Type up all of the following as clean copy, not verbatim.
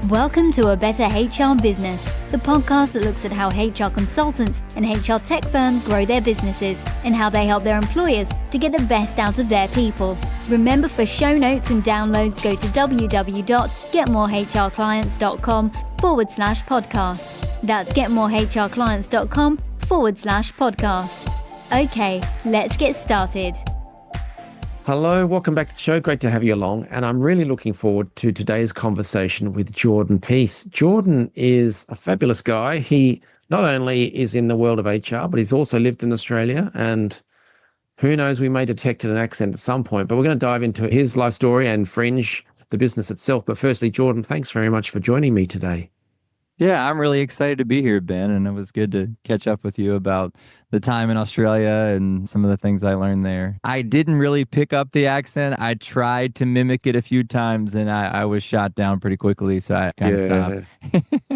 Welcome to A Better HR Business, the podcast that looks at how HR consultants and HR tech firms grow their businesses and how they help their employers to get the best out of their people. Remember, for show notes and downloads, go to www.getmorehrclients.com/podcast. That's getmorehrclients.com/podcast. Okay, let's get started. Hello, welcome back to the show. Great to have you along. And I'm really looking forward to today's conversation with Jordan Peace. Jordan is a fabulous guy. He not only is in the world of HR, but he's also lived in Australia. And who knows, we may detect an accent at some point. But we're going to dive into his life story and Fringe, the business itself. But firstly, Jordan, thanks very much for joining me today. Yeah, I'm really excited to be here, Ben, and it was good to catch up with you about the time in Australia and some of the things I learned there. I didn't really pick up the accent. I tried to mimic it a few times, and I was shot down pretty quickly, so I kind of stopped.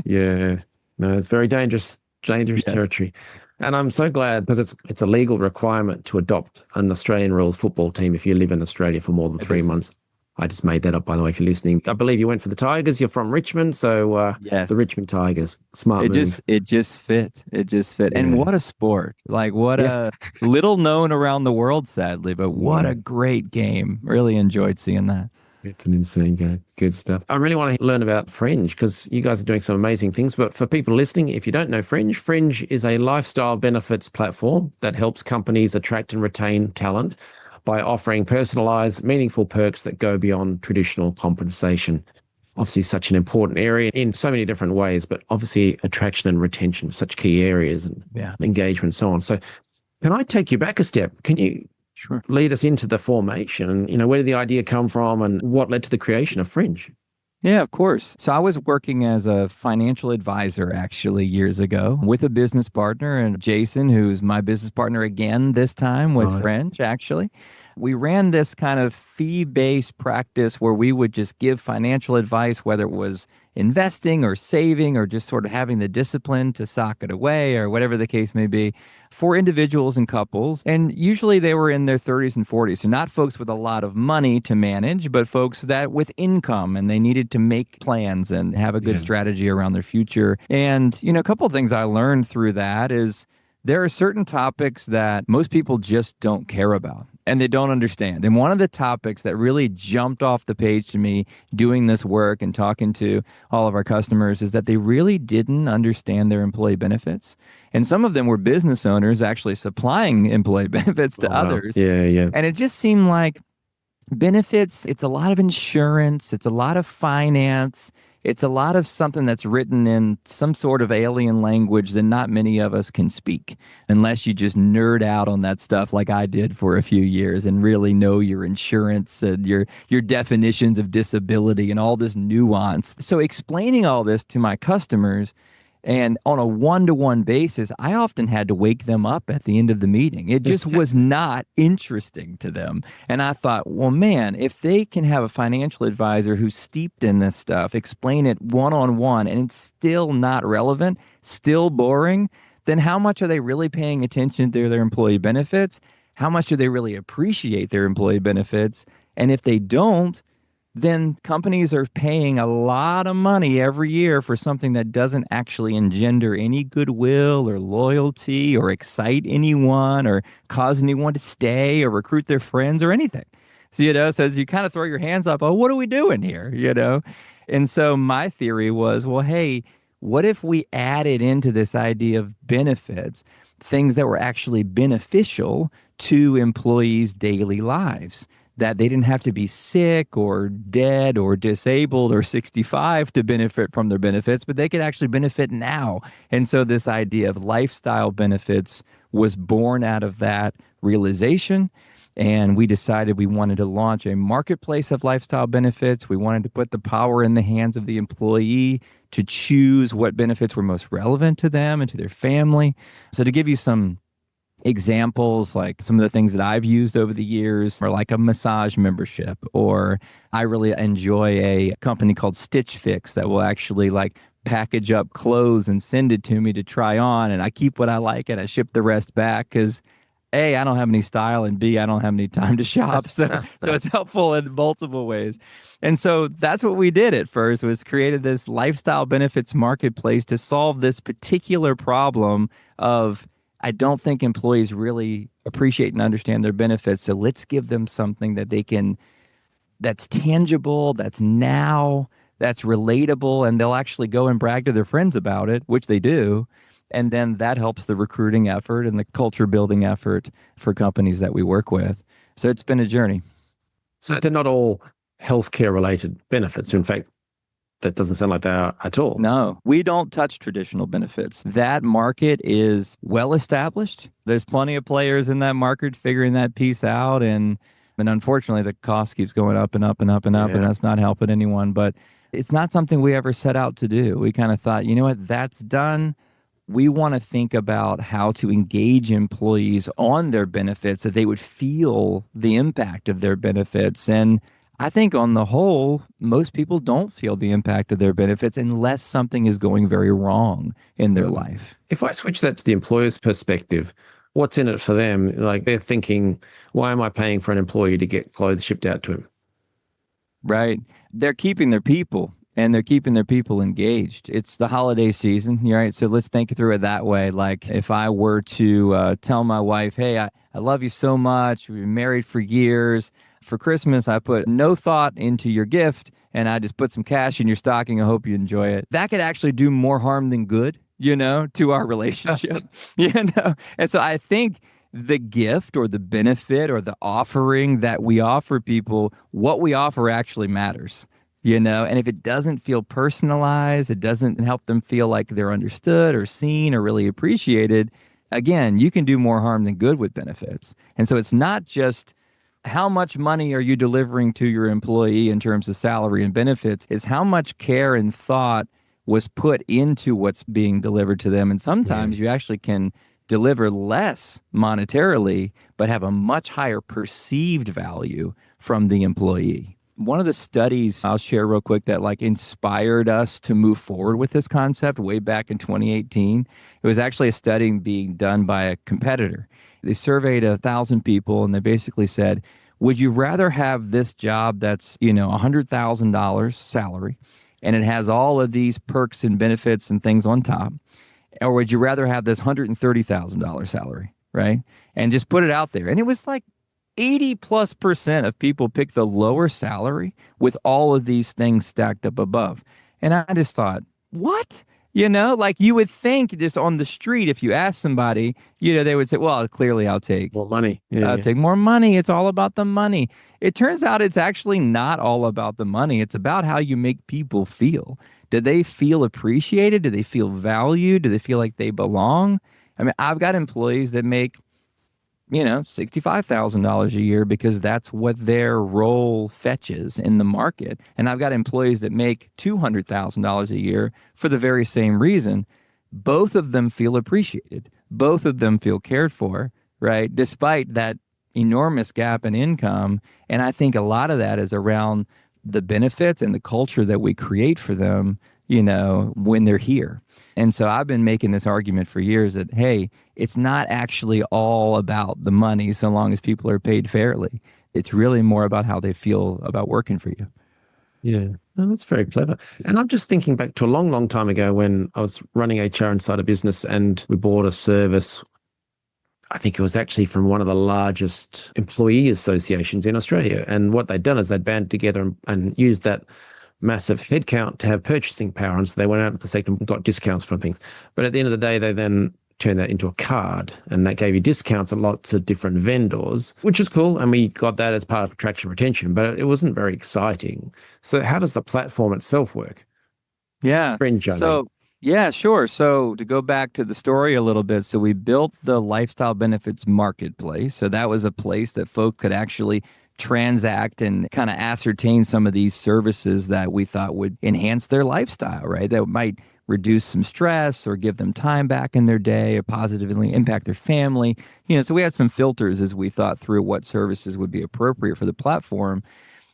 Yeah, no, it's very dangerous Yes. territory. And I'm so glad because it's a legal requirement to adopt an Australian rules football team if you live in Australia for more than 3 months. I just made that up, by the way, if you're listening. I believe you went for the Tigers. You're from Richmond, so Yes. the Richmond Tigers. Smart move. It just fit. It just fit. And Yeah. what a sport. Like, what a little known around the world, sadly, but what a great game. Really enjoyed seeing that. It's an insane game. Good stuff. I really want to learn about Fringe because you guys are doing some amazing things. But for people listening, if you don't know Fringe, Fringe is a lifestyle benefits platform that helps companies attract and retain talent by offering personalized, meaningful perks that go beyond traditional compensation. Obviously, such an important area in so many different ways, but obviously attraction and retention, such key areas, and engagement and so on. So can I take you back a step? Can you lead us into the formation and, where did the idea come from and what led to the creation of Fringe? Yeah, of course. So I was working as a financial advisor actually years ago with a business partner, and Jason, who's my business partner again this time with Fringe, actually. We ran this kind of fee-based practice where we would just give financial advice, whether it was investing or saving or just sort of having the discipline to sock it away or whatever the case may be, for individuals and couples. And usually they were in their 30s and 40s. So not folks with a lot of money to manage, but folks that with income, and they needed to make plans and have a good strategy around their future. And, a couple of things I learned through that is there are certain topics that most people just don't care about and they don't understand. And one of the topics that really jumped off the page to me doing this work and talking to all of our customers is that they really didn't understand their employee benefits. And some of them were business owners actually supplying employee benefits to others. Yeah. And it just seemed like benefits, it's a lot of insurance, it's a lot of finance, it's a lot of something that's written in some sort of alien language that not many of us can speak unless you just nerd out on that stuff like I did for a few years and really know your insurance and your definitions of disability and all this nuance. So explaining all this to my customers and on a one-to-one basis, I often had to wake them up at the end of the meeting. It just was not interesting to them. And I thought, well, man, if they can have a financial advisor who's steeped in this stuff, explain it one-on-one, and it's still not relevant, still boring, then how much are they really paying attention to their employee benefits? How much do they really appreciate their employee benefits? And if they don't, then companies are paying a lot of money every year for something that doesn't actually engender any goodwill or loyalty or excite anyone or cause anyone to stay or recruit their friends or anything. So, so you kind of throw your hands up, oh, what are we doing here? And so my theory was, well, hey, what if we added into this idea of benefits things that were actually beneficial to employees' daily lives? That they didn't have to be sick or dead or disabled or 65 to benefit from their benefits, but they could actually benefit now. And so this idea of lifestyle benefits was born out of that realization. And we decided we wanted to launch a marketplace of lifestyle benefits. We wanted to put the power in the hands of the employee to choose what benefits were most relevant to them and to their family. So to give you some examples, like some of the things that I've used over the years are like a massage membership, or I really enjoy a company called Stitch Fix that will actually like package up clothes and send it to me to try on, and I keep what I like and I ship the rest back because A, I don't have any style, and B, I don't have any time to shop. So it's helpful in multiple ways. And so that's what we did at first, was created this lifestyle benefits marketplace to solve this particular problem of, I don't think employees really appreciate and understand their benefits. So let's give them something that they can, that's tangible, that's now, that's relatable, and they'll actually go and brag to their friends about it, which they do. And then that helps the recruiting effort and the culture building effort for companies that we work with. So it's been a journey. So they're not all healthcare related benefits. In fact, that doesn't sound like they are at all. No, we don't touch traditional benefits. That market is well established. There's plenty of players in that market figuring that piece out. And unfortunately, the cost keeps going up and up and up and up, and that's not helping anyone. But it's not something we ever set out to do. We kind of thought, you know what, that's done. We want to think about how to engage employees on their benefits, that they would feel the impact of their benefits. And I think on the whole, most people don't feel the impact of their benefits unless something is going very wrong in their life. If I switch that to the employer's perspective, what's in it for them? Like, they're thinking, why am I paying for an employee to get clothes shipped out to him? Right. They're keeping their people, and they're keeping their people engaged. It's the holiday season, right? So let's think through it that way. Like, if I were to tell my wife, hey, I love you so much. We've been married for years. For Christmas, I put no thought into your gift, and I just put some cash in your stocking. I hope you enjoy it. That could actually do more harm than good, to our relationship, And so I think the gift or the benefit or the offering that we offer people, what we offer actually matters. And if it doesn't feel personalized, it doesn't help them feel like they're understood or seen or really appreciated, again, you can do more harm than good with benefits. And so it's not just how much money are you delivering to your employee in terms of salary and benefits, is how much care and thought was put into what's being delivered to them. And sometimes you actually can deliver less monetarily, but have a much higher perceived value from the employee. One of the studies I'll share real quick that inspired us to move forward with this concept way back in 2018, it was actually a study being done by a competitor. They surveyed 1,000 people, and they basically said, would you rather have this job that's, $100,000 salary, and it has all of these perks and benefits and things on top, or would you rather have this $130,000 salary, right? And just put it out there. And it was like 80+% of people picked the lower salary with all of these things stacked up above. And I just thought, what? You would think just on the street, if you ask somebody, they would say, well, clearly I'll take more money. I'll take more money. It's all about the money. It turns out it's actually not all about the money. It's about how you make people feel. Do they feel appreciated? Do they feel valued? Do they feel like they belong? I mean, I've got employees that make $65,000 a year because that's what their role fetches in the market. And I've got employees that make $200,000 a year for the very same reason. Both of them feel appreciated. Both of them feel cared for, right? Despite that enormous gap in income. And I think a lot of that is around the benefits and the culture that we create for them, when they're here. And so I've been making this argument for years that, hey, it's not actually all about the money so long as people are paid fairly. It's really more about how they feel about working for you. Yeah, no, that's very clever. And I'm just thinking back to a long, long time ago when I was running HR inside a business, and we bought a service. I think it was actually from one of the largest employee associations in Australia. And what they'd done is they'd banded together and used that massive headcount to have purchasing power. And so they went out to the sector and got discounts from things. But at the end of the day, they then turned that into a card, and that gave you discounts at lots of different vendors, which was cool. And we got that as part of attraction retention, but it wasn't very exciting. So how does the platform itself work? Yeah. Fringe, Yeah, sure. So to go back to the story a little bit, so we built the lifestyle benefits marketplace. So that was a place that folk could actually transact and kind of ascertain some of these services that we thought would enhance their lifestyle, right? That might reduce some stress or give them time back in their day or positively impact their family. So we had some filters as we thought through what services would be appropriate for the platform.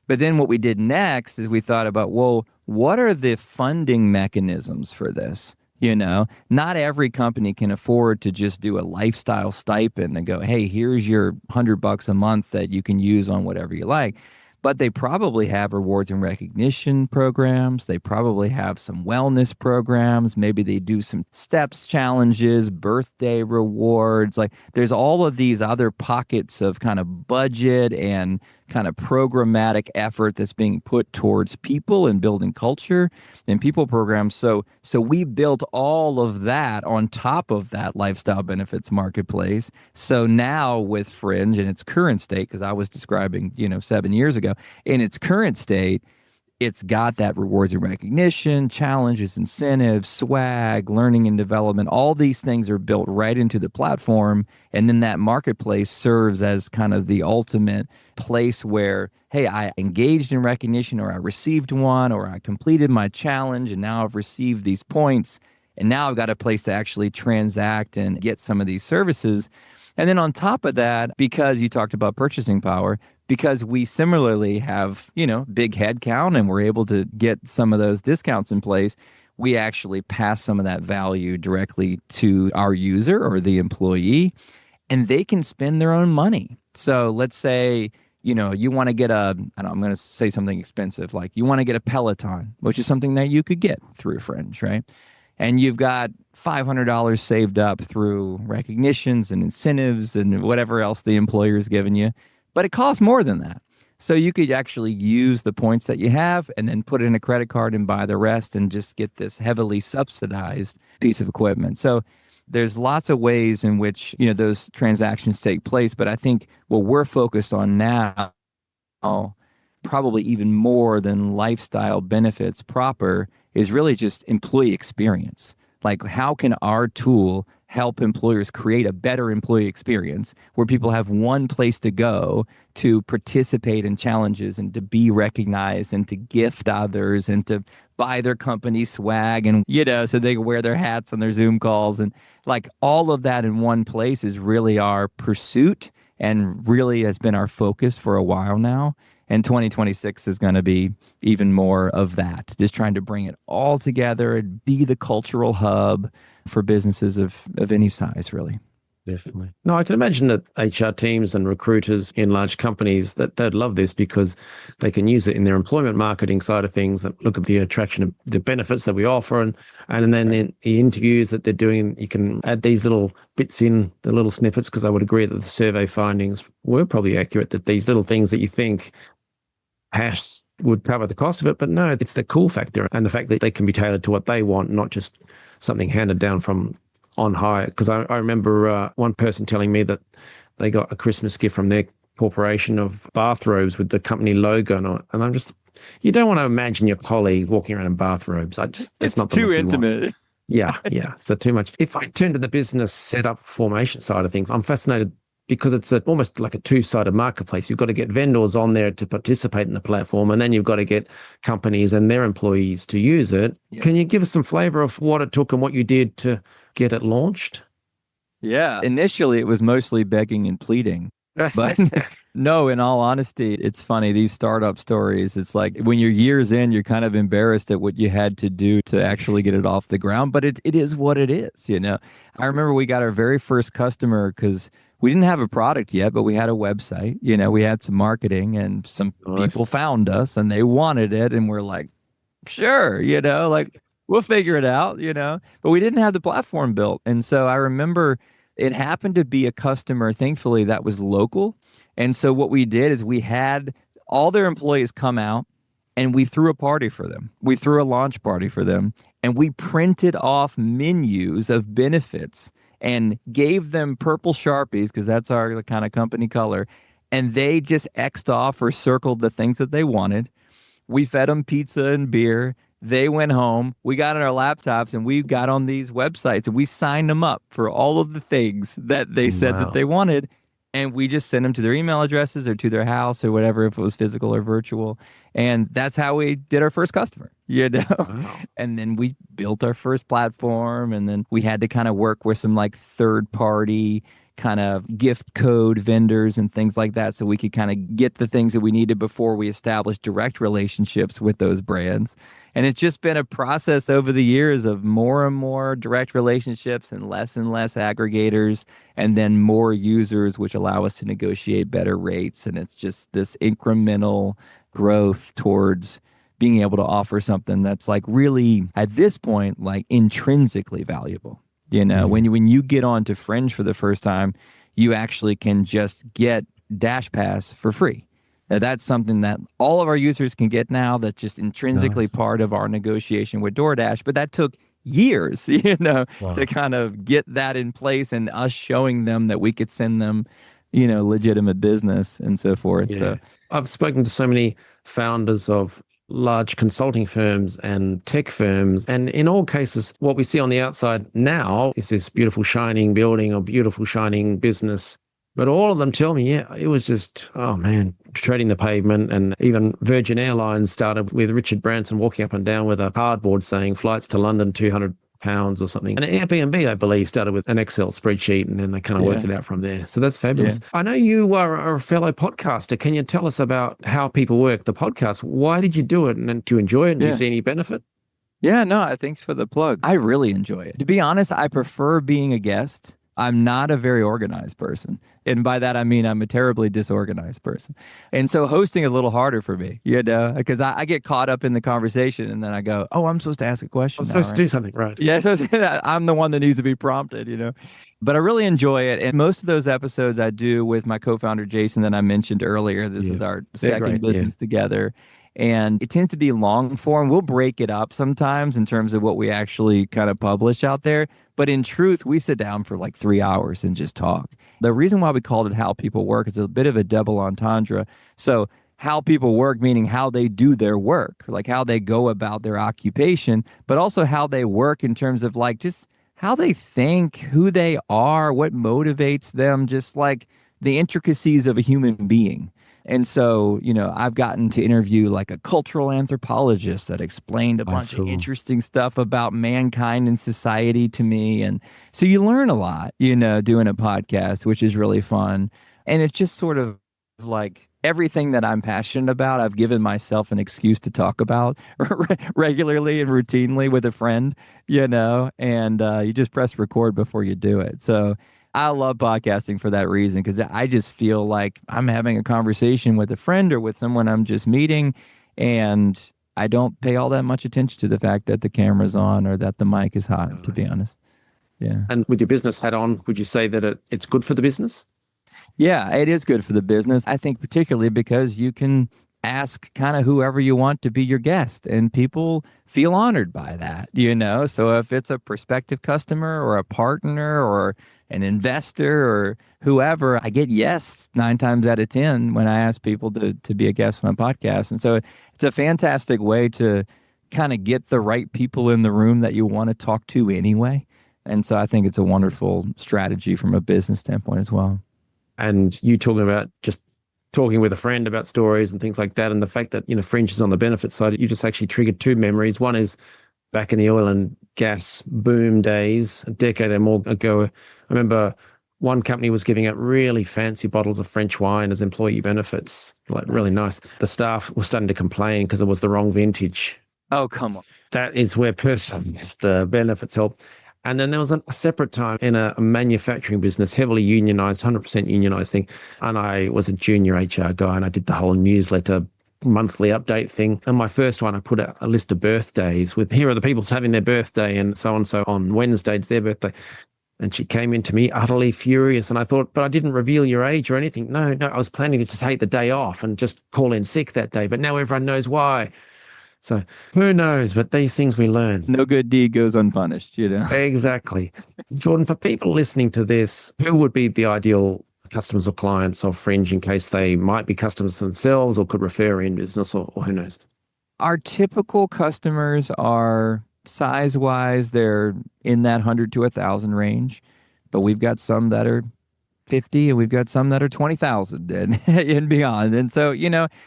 But then what we did next is we thought about, well, what are the funding mechanisms for this, Not every company can afford to just do a lifestyle stipend and go, hey, here's your $100 a month that you can use on whatever you like. But they probably have rewards and recognition programs. They probably have some wellness programs. Maybe they do some steps challenges, birthday rewards. Like there's all of these other pockets of kind of budget and kind of programmatic effort that's being put towards people and building culture and people programs. So we built all of that on top of that lifestyle benefits marketplace. So now with Fringe in its current state, because I was describing, 7 years ago, in its current state, it's got that rewards and recognition, challenges, incentives, swag, learning and development. All these things are built right into the platform. And then that marketplace serves as kind of the ultimate place where, hey, I engaged in recognition, or I received one, or I completed my challenge, and now I've received these points. And now I've got a place to actually transact and get some of these services. And then on top of that, because you talked about purchasing power, because we similarly have, big head count and we're able to get some of those discounts in place, we actually pass some of that value directly to our user or the employee, and they can spend their own money. So let's say, you want to get I'm going to say something expensive, like you want to get a Peloton, which is something that you could get through Fringe, right? And you've got $500 saved up through recognitions and incentives and whatever else the employer has given you. But it costs more than that. So you could actually use the points that you have and then put in a credit card and buy the rest and just get this heavily subsidized piece of equipment. So there's lots of ways in which, those transactions take place. But I think what we're focused on now, probably even more than lifestyle benefits proper, is really just employee experience. Like, how can our tool help employers create a better employee experience where people have one place to go to participate in challenges and to be recognized and to gift others and to buy their company swag and, so they can wear their hats on their Zoom calls. And like all of that in one place is really our pursuit and really has been our focus for a while now. And 2026 is going to be even more of that, just trying to bring it all together and be the cultural hub for businesses of any size, really. Definitely. No, I can imagine that HR teams and recruiters in large companies, that they'd love this because they can use it in their employment marketing side of things, and look at the attraction of the benefits that we offer. And then the interviews that they're doing, you can add these little bits in, the little snippets, because I would agree that the survey findings were probably accurate, that these little things that you think hash would cover the cost of it, but no, it's the cool factor and the fact that they can be tailored to what they want, not just something handed down from on high. Because I remember one person telling me that they got a Christmas gift from their corporation of bathrobes with the company logo on it, and I'm just, you don't want to imagine your colleague walking around in bathrobes. It's not too intimate. Yeah. So too much. If I turn to the business setup formation side of things, I'm fascinated because it's almost like a two-sided marketplace. You've got to get vendors on there to participate in the platform, and then you've got to get companies and their employees to use it. Yeah. Can you give us some flavor of what it took and what you did to get it launched? Yeah. Initially, it was mostly begging and pleading. But no, in all honesty, it's funny. These startup stories, it's like when you're years in, you're kind of embarrassed at what you had to do to actually get it off the ground. But it is what it is, I remember we got our very first customer because we didn't have a product yet, but we had a website. We had some marketing, and some people found us and they wanted it. And we're like, sure, like we'll figure it out, but we didn't have the platform built. And so I remember it happened to be a customer, thankfully, that was local. And so what we did is we had all their employees come out and we threw a party for them. We threw a launch party for them, and we printed off menus of benefits and gave them purple Sharpies, because that's our kind of company color. And they just X'd off or circled the things that they wanted. We fed them pizza and beer. They went home. We got on our laptops and we got on these websites and we signed them up for all of the things that they said that they wanted. And we just sent them to their email addresses or to their house or whatever, if it was physical or virtual. And that's how we did our first customer, Wow. And then we built our first platform, and then we had to kind of work with some like third party kind of gift code vendors and things like that, so we could kind of get the things that we needed before we established direct relationships with those brands. And it's just been a process over the years of more and more direct relationships and less aggregators, and then more users, which allow us to negotiate better rates. And it's just this incremental growth towards being able to offer something that's like really, at this point, like intrinsically valuable. When you get onto Fringe for the first time, you actually can just get Dash Pass for free. Now, that's something that all of our users can get now. That's just intrinsically part of our negotiation with DoorDash. But that took years, to kind of get that in place, and us showing them that we could send them, legitimate business and so forth. Yeah. So I've spoken to so many founders of large consulting firms and tech firms. And in all cases, what we see on the outside now is this beautiful, shining building or beautiful, shining business. But all of them tell me, it was just, oh man, treading the pavement. And even Virgin Airlines started with Richard Branson walking up and down with a cardboard saying flights to London, £200 or something. And Airbnb, I believe, started with an Excel spreadsheet, and then they kind of worked it out from there. So that's fabulous. I know you are a fellow podcaster. Can you tell us about how people work the podcast? Why did you do it? And do you enjoy it? And do you see any benefit? Yeah, no, thanks for the plug. I really enjoy it. To be honest, I prefer being a guest. I'm not a very organized person. And by that, I mean I'm a terribly disorganized person. And so hosting is a little harder for me, because I get caught up in the conversation, and then I go, oh, I'm supposed to ask a question. I'm supposed to do something, right? Yeah, so I'm the one that needs to be prompted, But I really enjoy it. And most of those episodes I do with my co-founder, Jason, that I mentioned earlier. This is our second business together. And it tends to be long form. We'll break it up sometimes in terms of what we actually kind of publish out there. But in truth, we sit down for like 3 hours and just talk. The reason why we called it How People Work is a bit of a double entendre. So how people work, meaning how they do their work, like how they go about their occupation, but also how they work in terms of like just how they think, who they are, what motivates them, just like the intricacies of a human being. And so, I've gotten to interview like a cultural anthropologist that explained a bunch of interesting stuff about mankind and society to me. And so you learn a lot, doing a podcast, which is really fun. And it's just sort of like everything that I'm passionate about, I've given myself an excuse to talk about regularly and routinely with a friend, and you just press record before you do it. So I love podcasting for that reason, because I just feel like I'm having a conversation with a friend or with someone I'm just meeting, and I don't pay all that much attention to the fact that the camera's on or that the mic is hot, to be honest. Yeah. And with your business hat on, would you say that it's good for the business? Yeah, it is good for the business. I think particularly because you can ask kind of whoever you want to be your guest, and people feel honored by that, So if it's a prospective customer or a partner or an investor or whoever, I get yes 9 times out of 10 when I ask people to be a guest on a podcast. And so it's a fantastic way to kind of get the right people in the room that you want to talk to anyway. And so I think it's a wonderful strategy from a business standpoint as well. And you talking about just talking with a friend about stories and things like that, and the fact that, Fringe is on the benefit side, you just actually triggered 2 memories. One is back in the oil and gas boom days, a decade or more ago. I remember one company was giving out really fancy bottles of French wine as employee benefits, really nice. The staff were starting to complain because it was the wrong vintage. Oh, come on. That is where personalized benefits help. And then there was a separate time in a manufacturing business, heavily unionized, 100% unionized thing. And I was a junior HR guy, and I did the whole newsletter monthly update thing. And my first one, I put out a list of birthdays with, here are the people having their birthday, and so on Wednesday, it's their birthday. And she came in to me utterly furious. And I thought, but I didn't reveal your age or anything. No, I was planning to take the day off and just call in sick that day. But now everyone knows why. So who knows? But these things we learn. No good deed goes unpunished, Exactly. Jordan, for people listening to this, who would be the ideal customers or clients of Fringe, in case they might be customers themselves or could refer in business, or who knows? Our typical customers are size-wise, they're in that 100 to 1,000 range, but we've got some that are 50 and we've got some that are 20,000 and beyond. And so,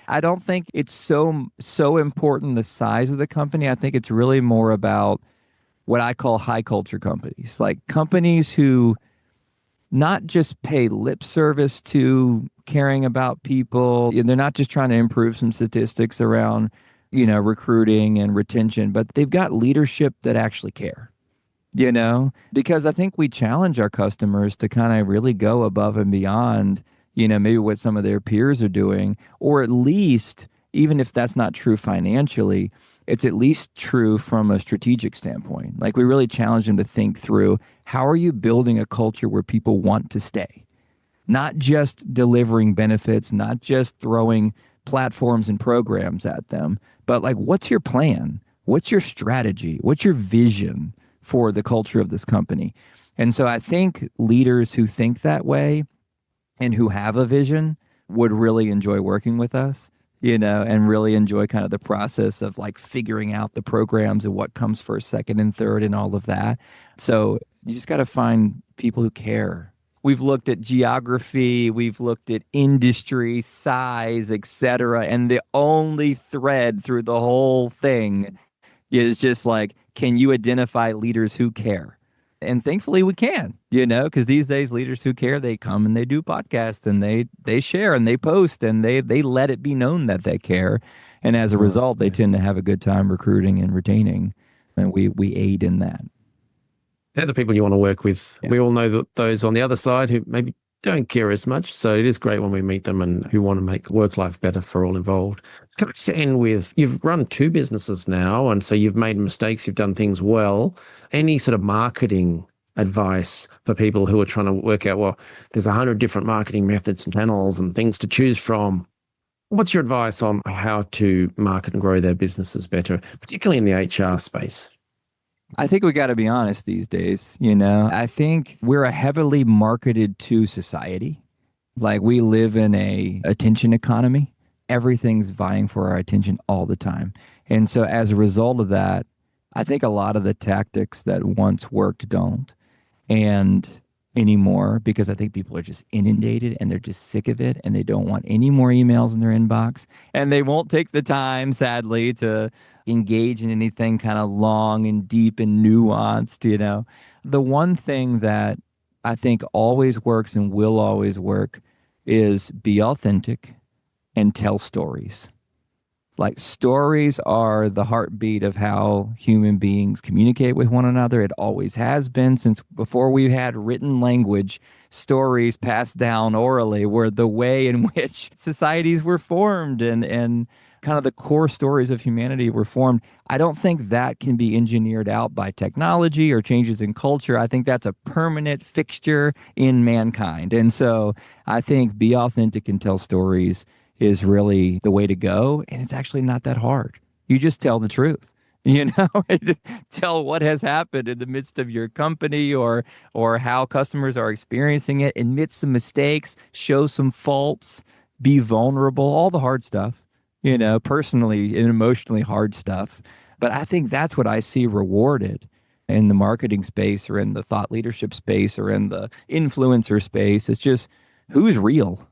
I don't think it's so important the size of the company. I think it's really more about what I call high culture companies, like companies who not just pay lip service to caring about people. They're not just trying to improve some statistics around, recruiting and retention, but they've got leadership that actually care, because I think we challenge our customers to kind of really go above and beyond, maybe what some of their peers are doing, or at least, even if that's not true financially, it's at least true from a strategic standpoint. Like we really challenge them to think through, how are you building a culture where people want to stay? Not just delivering benefits, not just throwing platforms and programs at them, but like, what's your plan? What's your strategy? What's your vision for the culture of this company? And so I think leaders who think that way and who have a vision would really enjoy working with us, and really enjoy kind of the process of like figuring out the programs and what comes first, second, and third and all of that. So you just got to find people who care. We've looked at geography, we've looked at industry, size, etc. And the only thread through the whole thing is just like, can you identify leaders who care? And thankfully we can, because these days leaders who care, they come and they do podcasts and they share and they post and they let it be known that they care. And as a result, they tend to have a good time recruiting and retaining. And we aid in that. They're the people you want to work with. Yeah. We all know that those on the other side who maybe don't care as much. So it is great when we meet them and who want to make work life better for all involved. Can I just end with, you've run 2 businesses now, and so you've made mistakes, you've done things well. Any sort of marketing advice for people who are trying to work out, well, there's 100 different marketing methods and channels and things to choose from. What's your advice on how to market and grow their businesses better, particularly in the HR space? I think we got to be honest these days. I think we're a heavily marketed to society. Like we live in a attention economy. Everything's vying for our attention all the time. And so as a result of that, I think a lot of the tactics that once worked don't and anymore, because I think people are just inundated and they're just sick of it and they don't want any more emails in their inbox, and they won't take the time, sadly, to engage in anything kind of long and deep and nuanced. The one thing that I think always works and will always work is be authentic and tell stories. Like stories are the heartbeat of how human beings communicate with one another. It always has been since before we had written language. Stories passed down orally were the way in which societies were formed and kind of the core stories of humanity were formed. I don't think that can be engineered out by technology or changes in culture. I think that's a permanent fixture in mankind. And so I think be authentic and tell stories is really the way to go. And it's actually not that hard. You just tell the truth, just tell what has happened in the midst of your company or how customers are experiencing it, admit some mistakes, show some faults, be vulnerable, all the hard stuff, personally and emotionally hard stuff. But I think that's what I see rewarded in the marketing space or in the thought leadership space or in the influencer space. It's just who's real.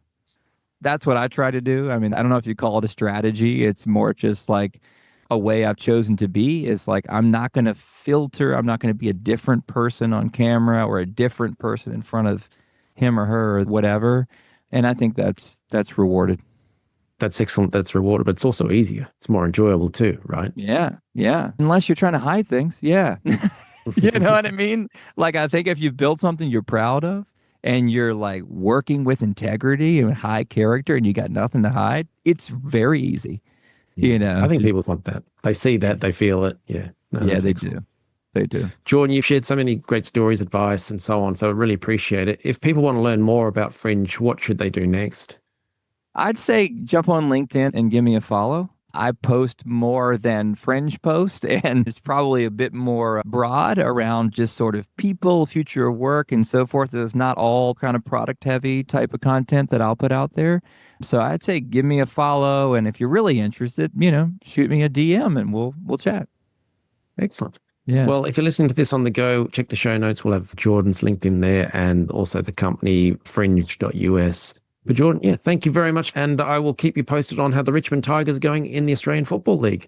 That's what I try to do. I mean, I don't know if you call it a strategy. It's more just like a way I've chosen to be is like, I'm not going to filter. I'm not going to be a different person on camera or a different person in front of him or her or whatever. And I think that's rewarded. That's excellent. That's rewarded, but it's also easier. It's more enjoyable too, right? Yeah. Yeah. Unless you're trying to hide things. Yeah. You know what I mean? Like, I think if you've built something you're proud of, and you're like working with integrity and high character and you got nothing to hide, it's very easy. I think people want that. They see that, they feel it. Yeah. No, yeah, they do. They do. Jordan, you've shared so many great stories, advice, and so on. So I really appreciate it. If people want to learn more about Fringe, what should they do next? I'd say jump on LinkedIn and give me a follow. I post more than Fringe post, and it's probably a bit more broad around just sort of people, future of work, and so forth. It's not all kind of product heavy type of content that I'll put out there. So I'd say give me a follow, and if you're really interested, shoot me a DM and we'll chat. Excellent. Yeah. Well, if you're listening to this on the go, check the show notes. We'll have Jordan's LinkedIn there and also the company fringe.us. But Jordan, yeah, thank you very much. And I will keep you posted on how the Richmond Tigers are going in the Australian Football League.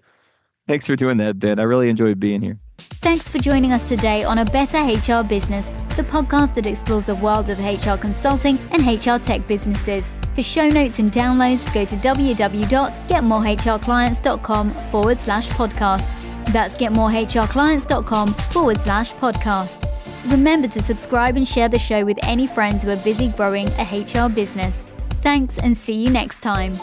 Thanks for doing that, Ben. I really enjoyed being here. Thanks for joining us today on A Better HR Business, the podcast that explores the world of HR consulting and HR tech businesses. For show notes and downloads, go to www.getmorehrclients.com/podcast. That's getmorehrclients.com/podcast. Remember to subscribe and share the show with any friends who are busy growing a HR business. Thanks, and see you next time.